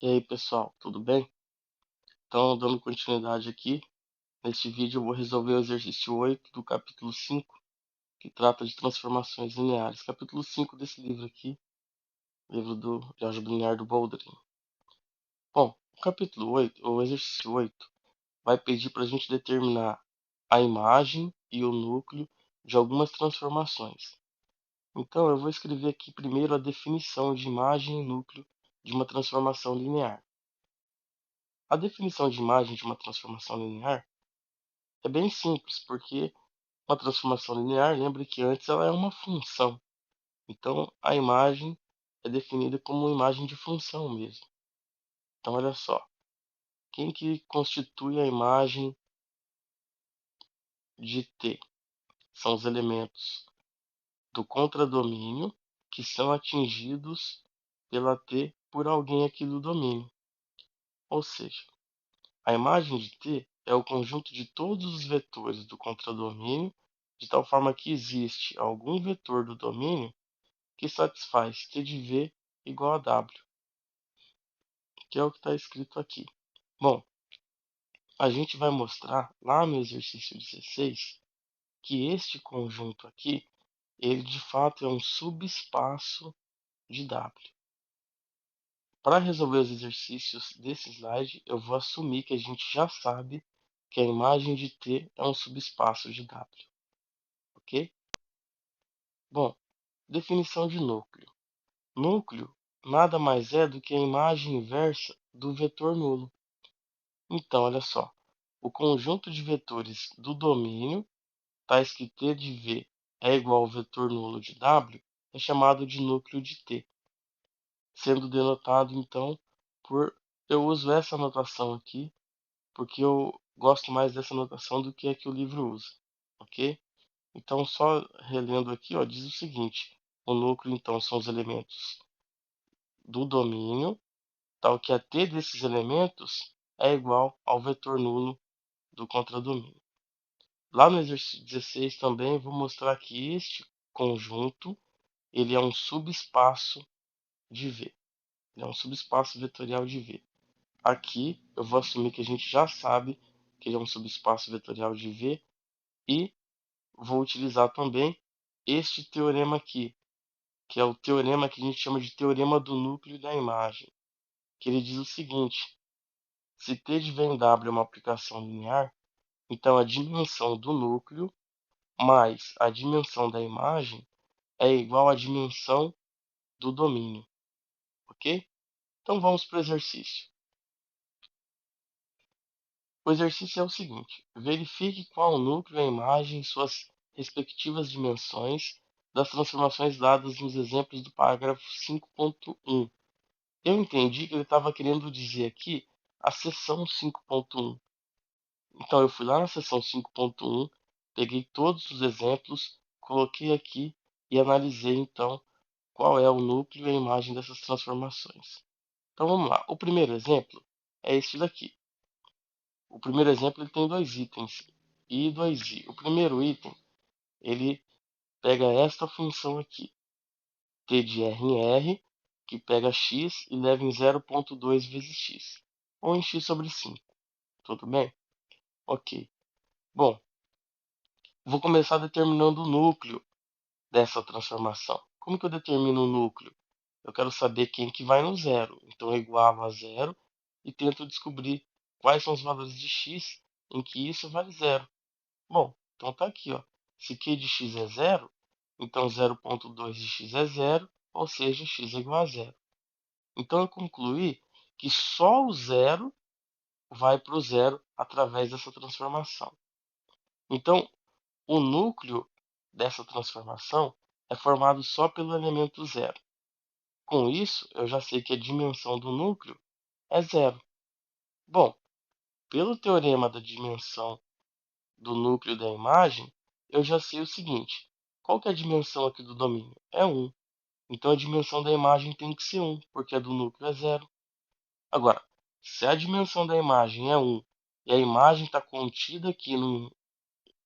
E aí pessoal, tudo bem? Então, dando continuidade aqui, neste vídeo eu vou resolver o exercício 8 do capítulo 5, que trata de transformações lineares. Capítulo 5 desse livro aqui, livro do de álgebra linear do Bouldering. Bom, o capítulo 8, o exercício 8, vai pedir para a gente determinar a imagem e o núcleo de algumas transformações. Então, eu vou escrever aqui primeiro a definição de imagem e núcleo de uma transformação linear. A definição de imagem de uma transformação linear é bem simples, porque uma transformação linear, lembre que antes ela é uma função. Então, a imagem é definida como uma imagem de função mesmo. Então, olha só. Quem que constitui a imagem de T? São os elementos do contradomínio que são atingidos pela T por alguém aqui do domínio. Ou seja, a imagem de T é o conjunto de todos os vetores do contradomínio, de tal forma que existe algum vetor do domínio que satisfaz T de V igual a W, que é o que está escrito aqui. Bom, a gente vai mostrar lá no exercício 16 que este conjunto aqui, ele de fato é um subespaço de W. Para resolver os exercícios desse slide, eu vou assumir que a gente já sabe que a imagem de T é um subespaço de W, ok? Bom, definição de núcleo. Núcleo nada mais é do que a imagem inversa do vetor nulo. Então, olha só, o conjunto de vetores do domínio, tais que T de V é igual ao vetor nulo de W, é chamado de núcleo de T, sendo denotado então por... Eu uso essa notação aqui porque eu gosto mais dessa notação do que a que o livro usa, ok? Então, só relendo aqui, ó, diz o seguinte: o núcleo então são os elementos do domínio, tal que a T desses elementos é igual ao vetor nulo do contradomínio. Lá no exercício 16 também vou mostrar que este conjunto ele é um subespaço de V. Ele é um subespaço vetorial de V. Aqui eu vou assumir que a gente já sabe que ele é um subespaço vetorial de V e vou utilizar também este teorema aqui, que é o teorema que a gente chama de teorema do núcleo da imagem, que ele diz o seguinte: se T de V em W é uma aplicação linear, então a dimensão do núcleo mais a dimensão da imagem é igual à dimensão do domínio, ok? Então vamos para o exercício. O exercício é o seguinte: verifique qual o núcleo e a imagem em suas respectivas dimensões das transformações dadas nos exemplos do parágrafo 5.1. Eu entendi que ele estava querendo dizer aqui a seção 5.1. Então eu fui lá na seção 5.1, peguei todos os exemplos, coloquei aqui e analisei então qual é o núcleo e a imagem dessas transformações. Então vamos lá. O primeiro exemplo é este daqui. O primeiro exemplo ele tem dois itens, I e 2i. O primeiro item ele pega esta função aqui, T de R em R, que pega x e leva em 0,2 vezes x, ou em x sobre 5. Tudo bem? Ok. Bom, vou começar determinando o núcleo dessa transformação. Como que eu determino o núcleo? Eu quero saber quem que vai no zero. Então eu igualo a zero e tento descobrir quais são os valores de x em que isso vale zero. Bom, então tá aqui, ó. Se q de x é zero, então 0,2 de x é zero, ou seja, x é igual a zero. Então eu concluí que só o zero vai para o zero através dessa transformação. Então, o núcleo dessa transformação é formado só pelo elemento zero. Com isso, eu já sei que a dimensão do núcleo é zero. Bom, pelo teorema da dimensão do núcleo da imagem, eu já sei o seguinte: qual que é a dimensão aqui do domínio? É 1. Então a dimensão da imagem tem que ser 1, porque a do núcleo é zero. Agora, se a dimensão da imagem é 1 e a imagem está contida aqui num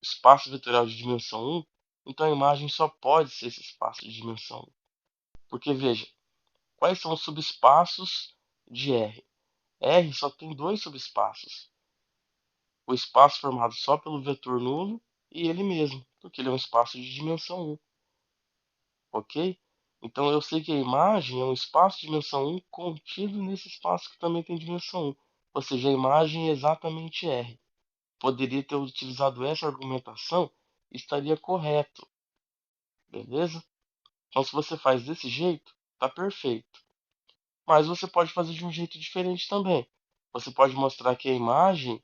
espaço vetorial de dimensão 1, então a imagem só pode ser esse espaço de dimensão 1. Porque veja, quais são os subespaços de R? R só tem dois subespaços. O espaço formado só pelo vetor nulo e ele mesmo, porque ele é um espaço de dimensão 1, ok? Então eu sei que a imagem é um espaço de dimensão 1 contido nesse espaço que também tem dimensão 1. Ou seja, a imagem é exatamente R. Poderia ter utilizado essa argumentação, estaria correto, beleza? Então se você faz desse jeito, tá perfeito. Mas você pode fazer de um jeito diferente também. Você pode mostrar que a imagem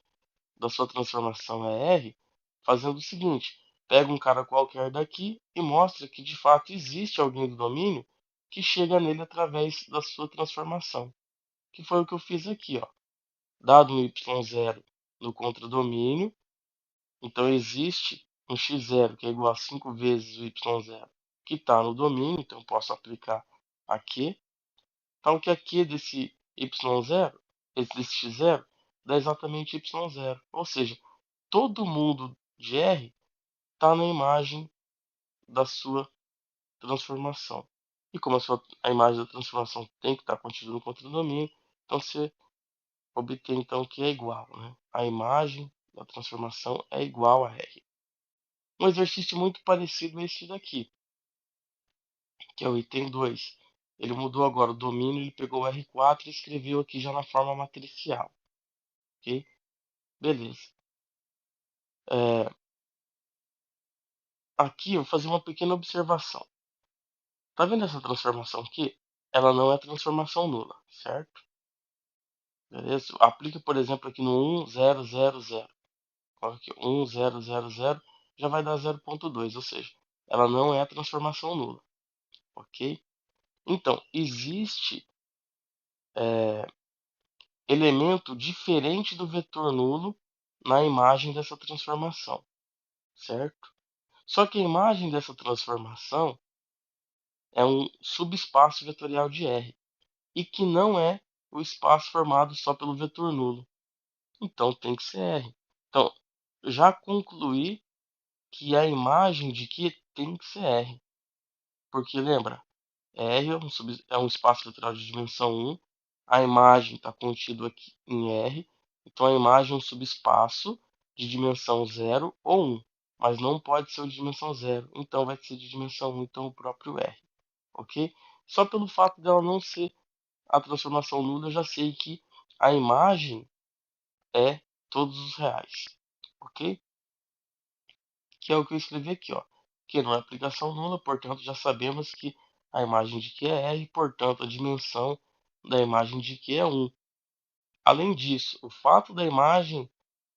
da sua transformação é R, fazendo o seguinte: pega um cara qualquer daqui e mostra que de fato existe alguém do domínio que chega nele através da sua transformação. Que foi o que eu fiz aqui, ó. Dado um y0 no contradomínio, então existe um x0 que é igual a 5 vezes o y0 que está no domínio, então eu posso aplicar aqui. Então que aqui desse y0, desse x0, dá exatamente y0. Ou seja, todo mundo de R está na imagem da sua transformação. E como a imagem da transformação tem que estar contida no contradomínio, então você obtém então que é igual, né? A imagem da transformação é igual a R. Um exercício muito parecido é esse daqui, que é o item 2. Ele mudou agora o domínio, ele pegou o R4 e escreveu aqui já na forma matricial. Ok? Beleza. Aqui eu vou fazer uma pequena observação. Tá vendo essa transformação aqui? Ela não é transformação nula, certo? Beleza? Aplica, por exemplo, aqui no 1, 0, 0, 0. Coloca aqui 1, 0, 0, 0, já vai dar 0,2, ou seja, ela não é transformação nula, ok? Então, existe elemento diferente do vetor nulo na imagem dessa transformação, certo? Só que a imagem dessa transformação é um subespaço vetorial de R, e que não é o espaço formado só pelo vetor nulo. Então tem que ser R. Então, já concluí que a imagem de Q tem que ser R. Porque lembra, R é um espaço vetorial de dimensão 1. A imagem está contida aqui em R. Então a imagem é um subespaço de dimensão 0 ou 1. Mas não pode ser de dimensão 0. Então vai ser de dimensão 1, então o próprio R. Ok? Só pelo fato dela não ser a transformação nula, eu já sei que a imagem é todos os reais, ok? Que é o que eu escrevi aqui, ó. Que não é aplicação nula, portanto já sabemos que a imagem de Q é R, portanto a dimensão da imagem de Q é 1. Além disso, o fato da imagem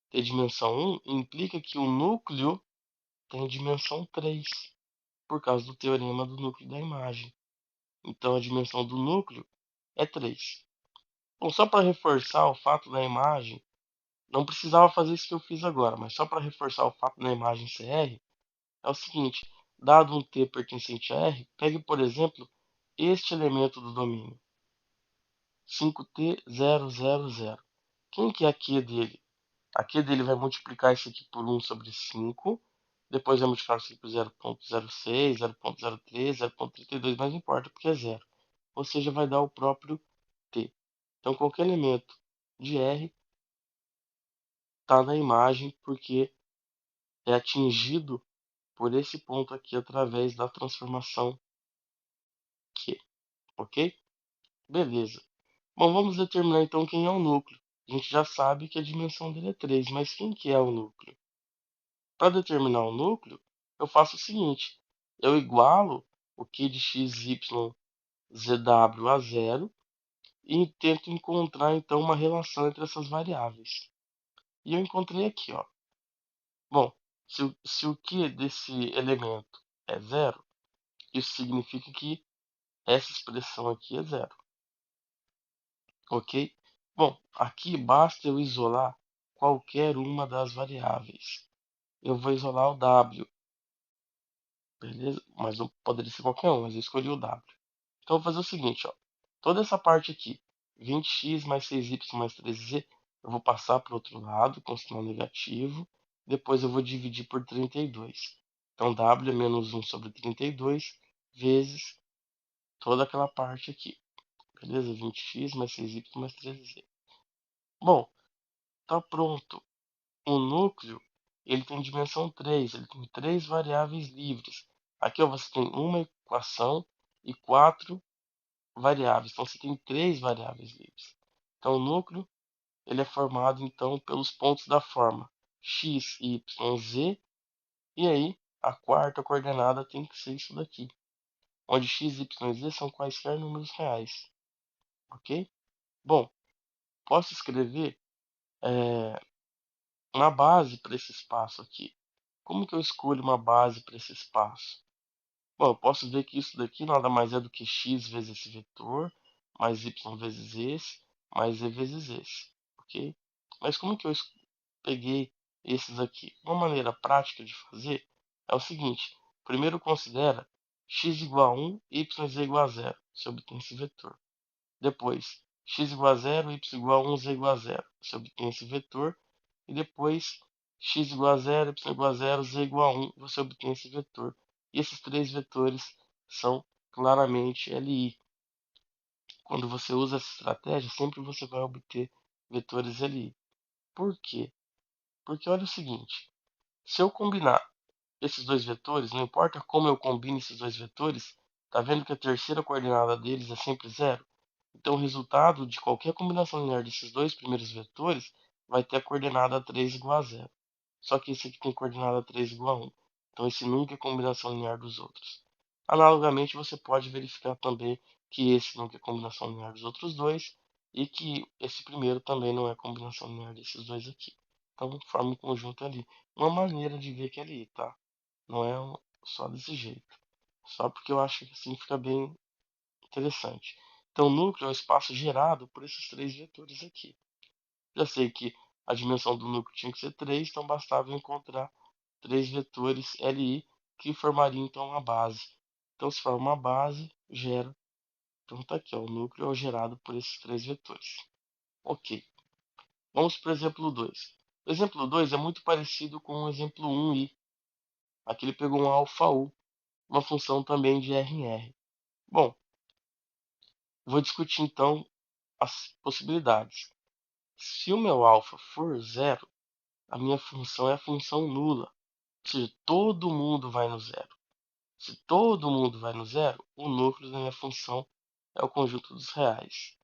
ter dimensão 1 implica que o núcleo tem dimensão 3, por causa do teorema do núcleo da imagem. Então a dimensão do núcleo é 3. Bom, só para reforçar o fato da imagem, não precisava fazer isso que eu fiz agora, mas só para reforçar o fato da imagem ser R, é o seguinte: dado um T pertencente a R, pegue, por exemplo, este elemento do domínio, 5T000. Quem que é a Q dele? A Q dele vai multiplicar isso aqui por 1 sobre 5, depois vai multiplicar isso aqui por 0,06, 0,03, 0,32, mas não importa porque é zero. Ou seja, vai dar o próprio T. Então qualquer elemento de R está na imagem porque é atingido por esse ponto aqui através da transformação Q, ok? Beleza. Bom, vamos determinar então quem é o núcleo. A gente já sabe que a dimensão dele é 3, mas quem que é o núcleo? Para determinar o núcleo, eu faço o seguinte: eu igualo o Q de x, y, zw a zero e tento encontrar então uma relação entre essas variáveis. E eu encontrei aqui, ó. Bom, se o Q desse elemento é zero, isso significa que essa expressão aqui é zero, ok? Bom, aqui basta eu isolar qualquer uma das variáveis. Eu vou isolar o w, beleza? Mas não poderia ser qualquer um, mas eu escolhi o w. Então eu vou fazer o seguinte, ó. Toda essa parte aqui, 20x mais 6y mais 13z, eu vou passar para o outro lado com sinal negativo. Depois eu vou dividir por 32. Então w é menos 1 sobre 32 vezes toda aquela parte aqui. beleza? 20x mais 6y mais 13z. Bom, tá pronto. O núcleo, ele tem dimensão 3, ele tem 3 variáveis livres. Aqui ó, você tem uma equação e 4 variáveis. Então você tem 3 variáveis livres. Então o núcleo, ele é formado então pelos pontos da forma x, y, z. E aí a quarta coordenada tem que ser isso daqui, onde x, y e z são quaisquer números reais. Ok? Bom, posso escrever uma base para esse espaço aqui. Como que eu escolho uma base para esse espaço? Bom, eu posso ver que isso daqui nada mais é do que x vezes esse vetor, mais y vezes esse, mais z vezes esse, ok? Mas como que eu peguei esses aqui? Uma maneira prática de fazer é o seguinte: primeiro considera x igual a 1, y z igual a 0, você obtém esse vetor. Depois, x igual a 0, y igual a 1, z igual a 0, você obtém esse vetor. E depois, x igual a 0, y igual a 0, z igual a 1, você obtém esse vetor. E esses três vetores são claramente LI. Quando você usa essa estratégia, sempre você vai obter vetores LI. Por quê? Porque olha o seguinte, se eu combinar esses dois vetores, não importa como eu combine esses dois vetores, tá vendo que a terceira coordenada deles é sempre zero? Então o resultado de qualquer combinação linear desses dois primeiros vetores vai ter a coordenada 3 igual a 0. Só que esse aqui tem coordenada 3 igual a 1. Então esse nunca é combinação linear dos outros. Analogamente, você pode verificar também que esse nunca é combinação linear dos outros dois e que esse primeiro também não é combinação linear desses dois aqui. Então forma um conjunto ali. Uma maneira de ver que é ali, tá? Não é só desse jeito. Só porque eu acho que assim fica bem interessante. Então, o núcleo é o espaço gerado por esses três vetores aqui. Já sei que a dimensão do núcleo tinha que ser 3, então bastava encontrar três vetores LI que formariam então uma base. Então, se for uma base, gera. Então, tá aqui, ó, o núcleo é gerado por esses três vetores. Ok. Vamos para o exemplo 2. O exemplo 2 é muito parecido com o exemplo 1i. Aqui ele pegou um alfa U, uma função também de R em R. Bom, vou discutir então as possibilidades. Se o meu alfa for zero, a minha função é a função nula. Ou seja, todo mundo vai no zero. Se todo mundo vai no zero, o núcleo da minha função é o conjunto dos reais,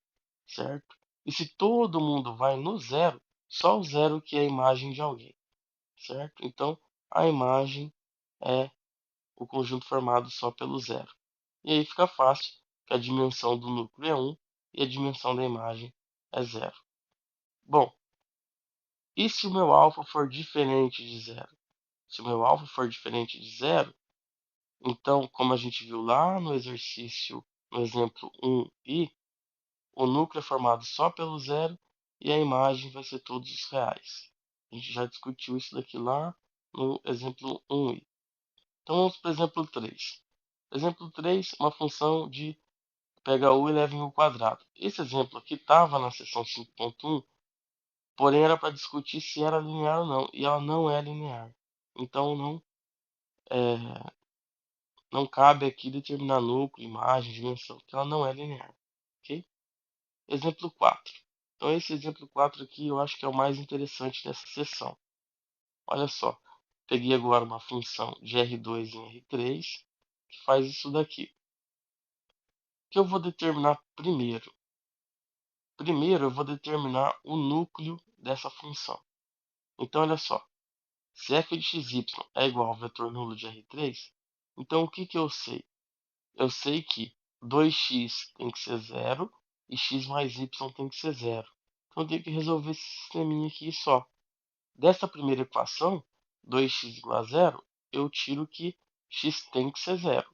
certo? E se todo mundo vai no zero, só o zero que é a imagem de alguém, certo? Então, a imagem é o conjunto formado só pelo zero. E aí fica fácil que a dimensão do núcleo é 1 e a dimensão da imagem é zero. Bom, e se o meu alfa for diferente de zero? Se o meu alfa for diferente de zero, então, como a gente viu lá no exercício, no exemplo 1i, o núcleo é formado só pelo zero e a imagem vai ser todos os reais. A gente já discutiu isso daqui lá no exemplo 1i. Então vamos para o exemplo 3. Exemplo 3, uma função de pega u e leva em u quadrado. Esse exemplo aqui estava na seção 5.1, porém era para discutir se era linear ou não, e ela não é linear. Então é, não cabe aqui determinar núcleo, imagem, dimensão, porque ela não é linear. Ok? Exemplo 4. Então esse exemplo 4 aqui eu acho que é o mais interessante dessa seção. Olha só, peguei agora uma função de R2 em R3 que faz isso daqui. O que eu vou determinar primeiro? Primeiro eu vou determinar o núcleo dessa função. Então olha só, se f de xy é igual ao vetor nulo de R3, então o que eu sei? Eu sei que 2x tem que ser zero e x mais y tem que ser zero. Então eu tenho que resolver esse sisteminha aqui só. Dessa primeira equação, 2x igual a zero, eu tiro que x tem que ser zero.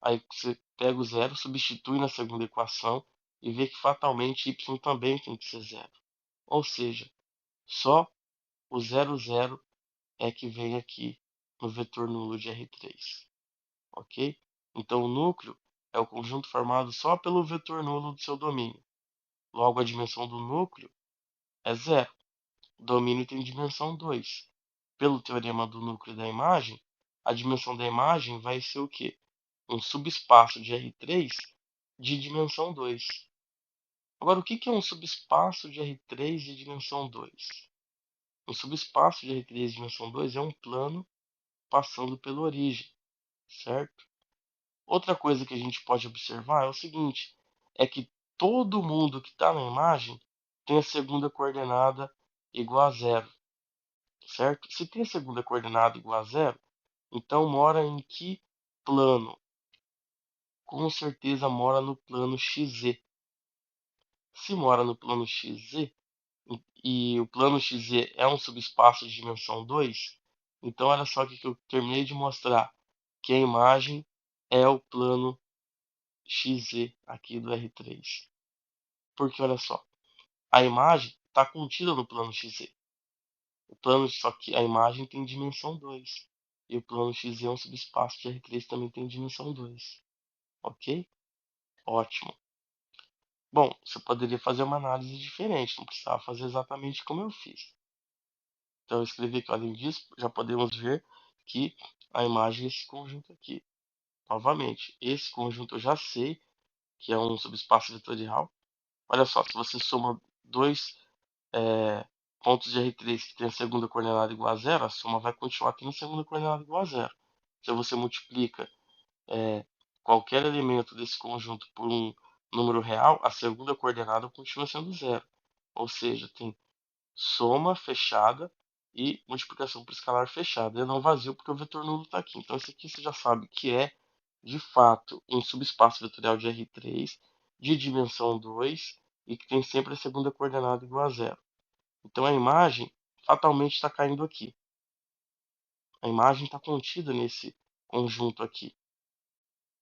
Aí você pega o zero, substitui na segunda equação e vê que fatalmente y também tem que ser zero. Ou seja, só o 0, 0 é que vem aqui no vetor nulo de R3. Ok? Então o núcleo é o conjunto formado só pelo vetor nulo do seu domínio. Logo, a dimensão do núcleo é zero. O domínio tem dimensão 2. Pelo teorema do núcleo da imagem, a dimensão da imagem vai ser o quê? Um subespaço de R3 de dimensão 2. Agora, o que é um subespaço de R3 de dimensão 2? Um subespaço de R3 de dimensão 2 é um plano passando pela origem, certo? Outra coisa que a gente pode observar é o seguinte, é que todo mundo que está na imagem tem a segunda coordenada igual a zero, certo? Se tem a segunda coordenada igual a zero, então mora em que plano? Com certeza mora no plano XZ. Se mora no plano XZ, e o plano XZ é um subespaço de dimensão 2, então olha só o que eu terminei de mostrar, que a imagem é o plano XZ aqui do R3. Porque olha só, a imagem está contida no plano XZ. O plano, só que a imagem tem dimensão 2. E o plano XZ é um subespaço de R3 também tem dimensão 2. Ok? Ótimo. Bom, você poderia fazer uma análise diferente, não precisava fazer exatamente como eu fiz. Então eu escrevi que além disso, já podemos ver que a imagem é esse conjunto aqui. Novamente, esse conjunto eu já sei que é um subespaço vetorial. Olha só, se você soma dois pontos de R3 que tem a segunda coordenada igual a zero, a soma vai continuar aqui na segunda coordenada igual a zero. Se você multiplica qualquer elemento desse conjunto por um número real, a segunda coordenada continua sendo zero. Ou seja, tem soma fechada e multiplicação por escalar fechada. E não vazio porque o vetor nulo está aqui. Então isso aqui você já sabe que é, de fato, um subespaço vetorial de R3 de dimensão 2 e que tem sempre a segunda coordenada igual a zero. Então a imagem fatalmente está caindo aqui. A imagem está contida nesse conjunto aqui.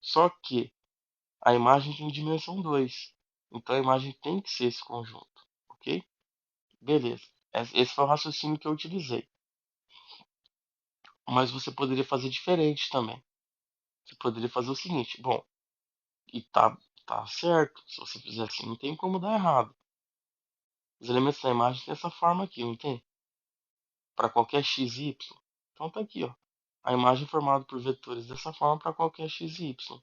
Só que a imagem tem dimensão 2. Então a imagem tem que ser esse conjunto. Ok? Beleza. Esse foi o raciocínio que eu utilizei. Mas você poderia fazer diferente também. Você poderia fazer o seguinte, bom, e tá certo, se você fizer assim, não tem como dar errado. Os elementos da imagem têm essa forma aqui, não tem? Para qualquer x e y. Então tá aqui, ó. A imagem é formada por vetores dessa forma para qualquer x e y.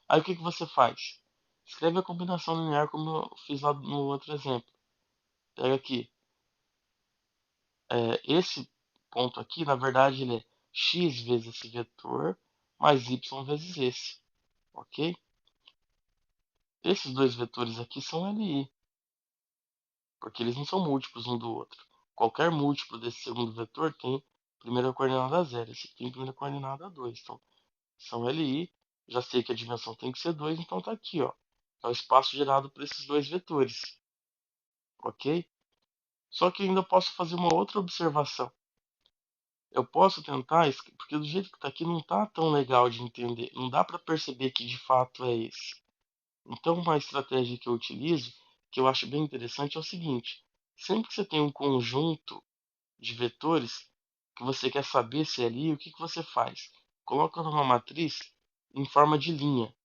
Aí o que você faz? Escreve a combinação linear como eu fiz lá no outro exemplo. Pega aqui. Esse ponto aqui, na verdade, ele é x vezes esse vetor mais y vezes esse. Ok? Esses dois vetores aqui são LI, porque eles não são múltiplos um do outro. Qualquer múltiplo desse segundo vetor tem primeira coordenada 0, esse aqui tem primeira coordenada 2. Então, são LI, já sei que a dimensão tem que ser 2, então está aqui, ó. É o espaço gerado por esses dois vetores. Ok? Só que ainda posso fazer uma outra observação. Eu posso tentar, porque do jeito que está aqui não está tão legal de entender. Não dá para perceber que de fato é esse. Então, uma estratégia que eu utilizo, que eu acho bem interessante, é o seguinte: sempre que você tem um conjunto de vetores que você quer saber se é ali, o que você faz? Coloca numa matriz em forma de linha,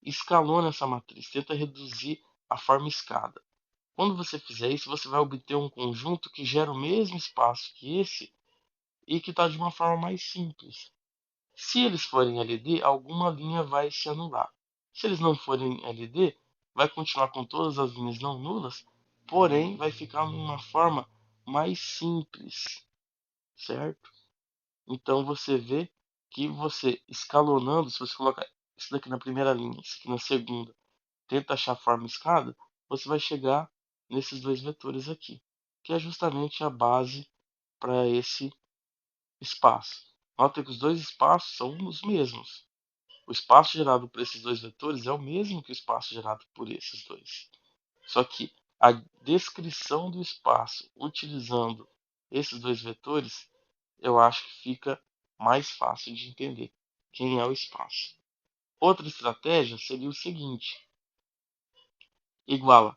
escalona essa matriz, tenta reduzir a forma escada. Quando você fizer isso, você vai obter um conjunto que gera o mesmo espaço que esse e que está de uma forma mais simples. Se eles forem LD, alguma linha vai se anular. Se eles não forem LD, vai continuar com todas as linhas não nulas, porém vai ficar numa forma mais simples, certo? Então você vê que você escalonando, se você colocar isso daqui na primeira linha, isso aqui na segunda, tenta achar a forma escada, você vai chegar nesses dois vetores aqui, que é justamente a base para esse espaço. Nota que os dois espaços são os mesmos. O espaço gerado por esses dois vetores é o mesmo que o espaço gerado por esses dois. Só que a descrição do espaço utilizando esses dois vetores, eu acho que fica mais fácil de entender quem é o espaço. Outra estratégia seria o seguinte: iguala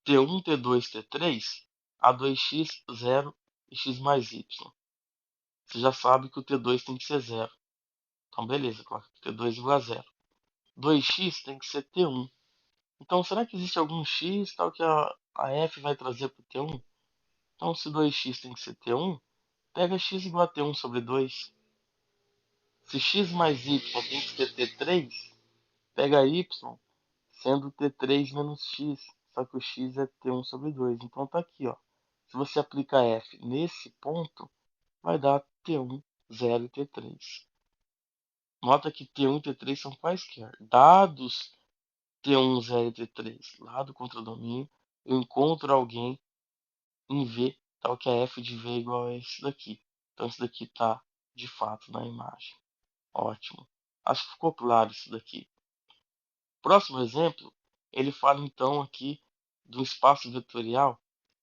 T1, T2, T3 a 2x, 0 e x mais y. Você já sabe que o T2 tem que ser 0. Então, beleza, coloca T2 igual a 0. 2x tem que ser T1. Então, será que existe algum x tal que a f vai trazer para o T1? Então, se 2x tem que ser T1, pega x igual a T1 sobre 2. Se x mais y tem que ser T3, pega y. sendo T3 menos x, só que o x é T1 sobre 2. Então tá aqui, ó. Se você aplica f nesse ponto, vai dar T1, 0 e T3. Nota que T1 e T3 são quaisquer. Dados T1, 0 e T3 lá do contradomínio, eu encontro alguém em V, tal que a f de V é igual a esse daqui. Então isso daqui está de fato na imagem. Ótimo. Acho que ficou claro isso daqui. Próximo exemplo, ele fala então aqui do espaço vetorial,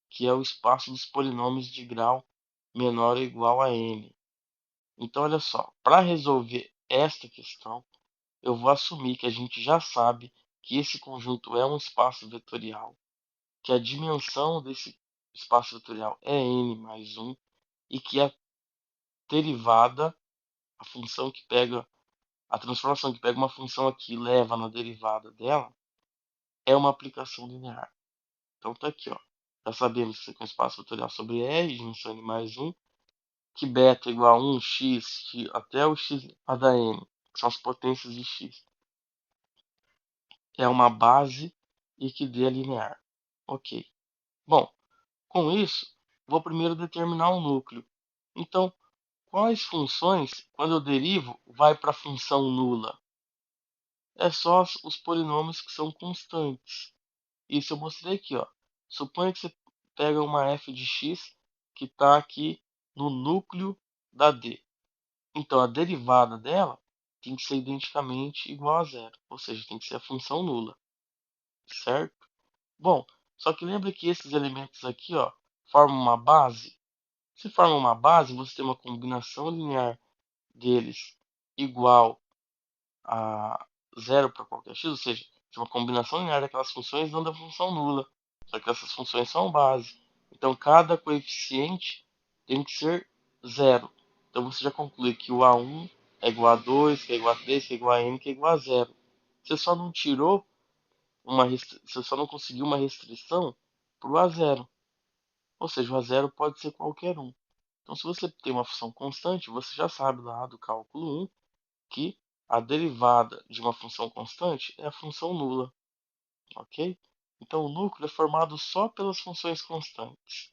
que é o espaço dos polinômios de grau menor ou igual a n. Então olha só, para resolver esta questão, eu vou assumir que a gente já sabe que esse conjunto é um espaço vetorial, que a dimensão desse espaço vetorial é n mais 1 e que a derivada, a função que pega, a transformação que pega uma função aqui e leva na derivada dela, é uma aplicação linear. Então tá aqui, ó. Já sabemos que isso aqui é um espaço vetorial sobre R, dimensão n mais 1, que beta é igual a 1, x até o x a da n, que são as potências de x. É uma base e que D é linear. Ok. Bom, com isso, vou primeiro determinar um núcleo. Então, quais funções, quando eu derivo, vai para a função nula? É só os polinômios que são constantes. Isso eu mostrei aqui, ó. Suponha que você pega uma f de x que está aqui no núcleo da D. Então, a derivada dela tem que ser identicamente igual a zero. Ou seja, tem que ser a função nula. Certo? Bom, só que lembra que esses elementos aqui, ó, formam uma base? Se formam uma base, você tem uma combinação linear deles igual a zero para qualquer x, ou seja, tem uma combinação linear daquelas funções dando a função nula. Só que essas funções são base. Então, cada coeficiente tem que ser zero. Então, você já conclui que o A1 é igual a 2, que é igual a 3, que é igual a n, que é igual a zero. Você só não tirou você só não conseguiu uma restrição para o A0. Ou seja, o A0 pode ser qualquer um. Então, se você tem uma função constante, você já sabe lá do cálculo 1 que a derivada de uma função constante é a função nula. Ok? Então, o núcleo é formado só pelas funções constantes.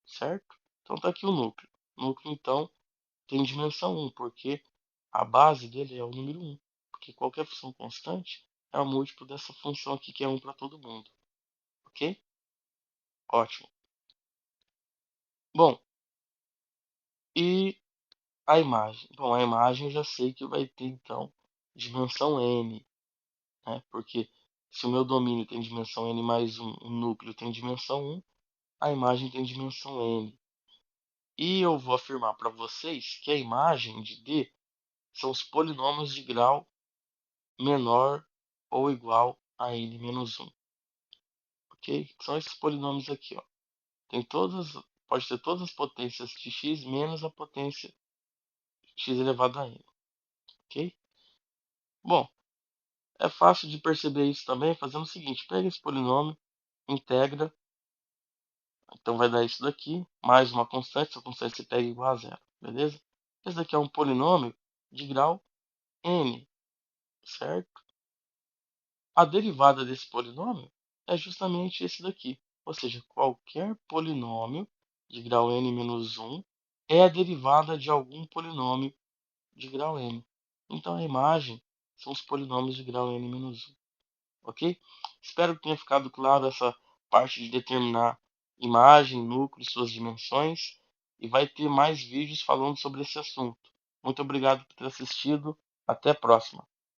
Certo? Então, está aqui o núcleo. O núcleo, então, tem dimensão 1, porque a base dele é o número 1. Porque qualquer função constante é o múltiplo dessa função aqui, que é 1 para todo mundo. Ok? Ótimo. Bom, e a imagem? Bom, a imagem eu já sei que vai ter, então, dimensão n, né? Porque se o meu domínio tem dimensão n mais 1, o núcleo tem dimensão 1, a imagem tem dimensão n. E eu vou afirmar para vocês que a imagem de D são os polinômios de grau menor ou igual a n menos 1. Ok? São esses polinômios aqui, ó. Pode ter todas as potências de x menos a potência x elevado a n. Ok? Bom, é fácil de perceber isso também fazendo o seguinte: pega esse polinômio, integra, então vai dar isso daqui, mais uma constante, essa constante se pega igual a zero, beleza? Esse daqui é um polinômio de grau n, certo? A derivada desse polinômio é justamente esse daqui, ou seja, qualquer polinômio de grau n menos 1 é a derivada de algum polinômio de grau n. Então a imagem são os polinômios de grau n menos 1. Ok? Espero que tenha ficado claro essa parte de determinar imagem, núcleo e suas dimensões. E vai ter mais vídeos falando sobre esse assunto. Muito obrigado por ter assistido. Até a próxima.